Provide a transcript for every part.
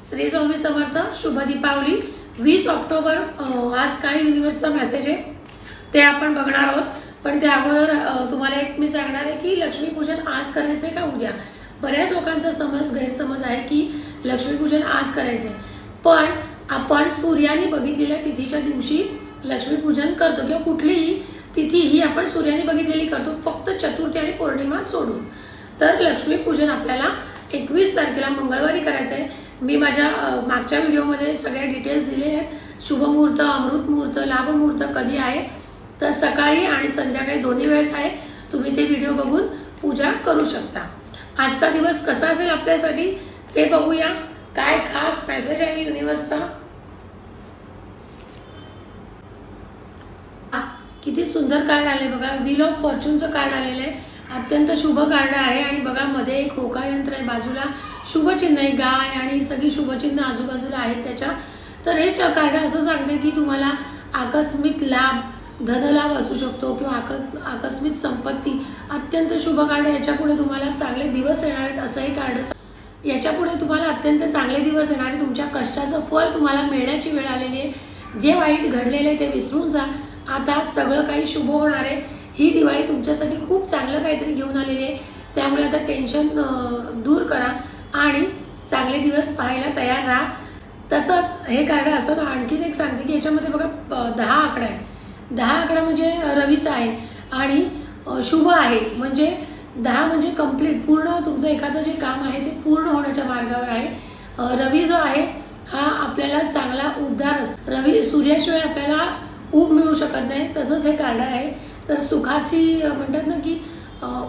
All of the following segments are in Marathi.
श्री स्वामी समर्थ. शुभ दीपावली. 20 ऑक्टोबर आज काय युनिवर्सचा मेसेज आहे ते आपण बघणार आहोत. पण त्या अगोदर तुम्हाला एक मी सांगणार आहे की लक्ष्मीपूजन आज करायचं आहे का उद्या. बऱ्याच लोकांचा गैरसमज आहे की लक्ष्मीपूजन आज करायचं आहे, पण आपण सूर्याने बघितलेल्या तिथीच्या दिवशी लक्ष्मीपूजन करतो किंवा कुठलीही तिथी ही आपण सूर्याने बघितलेली करतो, फक्त चतुर्थी आणि पौर्णिमा सोडून. तर लक्ष्मीपूजन आपल्याला 21 तारखेला मंगळवारी करायचं आहे. मी माझ्या मागच्या व्हिडिओमध्ये सगळ्या डिटेल्स दिलेले आहेत. शुभ मुहूर्त, अमृत मुहूर्त, लाभ मुहूर्त कधी आहे, तर सकाळी आणि संध्याकाळी दोन्ही वेळेस आहे. तुम्ही ते व्हिडिओ बघून पूजा करू शकता. आजचा दिवस कसा असेल आपल्यासाठी ते बघूया. काय खास मेसेज आहे युनिवर्सचा. किती सुंदर कार्ड आले बघा. व्हील ऑफ फॉर्च्यूनचं कार्ड आलेलं आहे. अत्यंत शुभ कार्ड आहे आणि बघा मध्ये एक होका यंत्र आहे, बाजूला शुभचिन्ह आहे, गाय आणि सगळी शुभचिन्ह आजूबाजूला आहेत त्याच्या. तर हे कार्ड असं सांगते की तुम्हाला आकस्मिक लाभ, धनलाभ असू शकतो किंवा आकस्मिक संपत्ती. अत्यंत शुभ कार्ड. याच्यापुढे तुम्हाला चांगले दिवस येणार आहेत असं हे कार्ड. याच्यापुढे तुम्हाला अत्यंत चांगले दिवस येणार आहे. तुमच्या कष्टाचं फळ तुम्हाला मिळण्याची वेळ आलेली आहे. जे वाईट घडलेलं आहे ते विसरून जा. आता सगळं काही शुभ होणार आहे. ही दिवाळी तुमच्यासाठी खूप चांगलं काहीतरी घेऊन आलेली आहे. त्यामुळे आता टेन्शन दूर करा आणि चांगले दिवस पाहायला तयार राहा. तसंच हे कार्ड असं आणखीन एक सांगते की याच्यामध्ये बघा 10 आकडा आहे. 10 आकडा म्हणजे रवीचा आहे आणि शुभ आहे. म्हणजे 10 म्हणजे कंप्लीट, पूर्ण तुमचं एखादं जे काम आहे ते पूर्ण होण्याच्या मार्गावर आहे. रवी जो आहे हा आपल्याला चांगला उद्धार असतो. रवी सूर्याशिवाय आपल्याला ऊब मिळू शकत नाही, तसंच हे कार्ड आहे. तर सुखाची म्हणतात ना की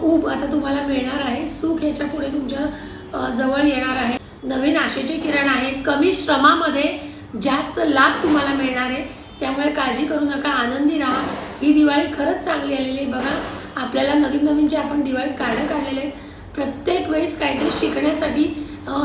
ऊब आता तुम्हाला मिळणार आहे. सुख याच्या पुढे तुमच्या जवळ येणार आहे. नवीन आशेचे किरण आहे. कमी श्रमामध्ये जास्त लाभ तुम्हाला मिळणार आहे. त्यामुळे काळजी करू नका, आनंदी राहा. ही दिवाळी खरंच चांगली आलेली आहे. बघा आपल्याला नवीन नवीन जे आपण दिवाळीत कार्ड काढलेले आहेत, प्रत्येक वेळेस काहीतरी शिकण्यासाठी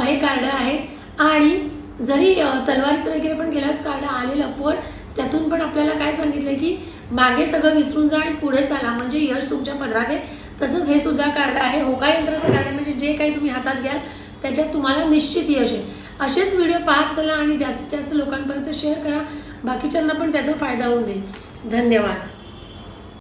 हे कार्ड आहेत. आणि जरी तलवारीचं वगैरे पण गेल्यास कार्ड आलेलं, पण त्यातून पण आपल्याला काय सांगितलं की मागे सगळं विसरून जा आणि पुढे चाला, म्हणजे यश तुमच्या पदरात आहे. तसंच हे सुद्धा कार्ड आहे. होका यंत्राचं कार्ड आहे. म्हणजे जे काही तुम्ही हातात घ्याल त्याच्यात तुम्हाला निश्चित यश आहे. असेच व्हिडिओ पाहत चला आणि जास्तीत जास्त लोकांपर्यंत शेअर करा. बाकीच्यांना पण त्याचा फायदा होऊ दे. धन्यवाद.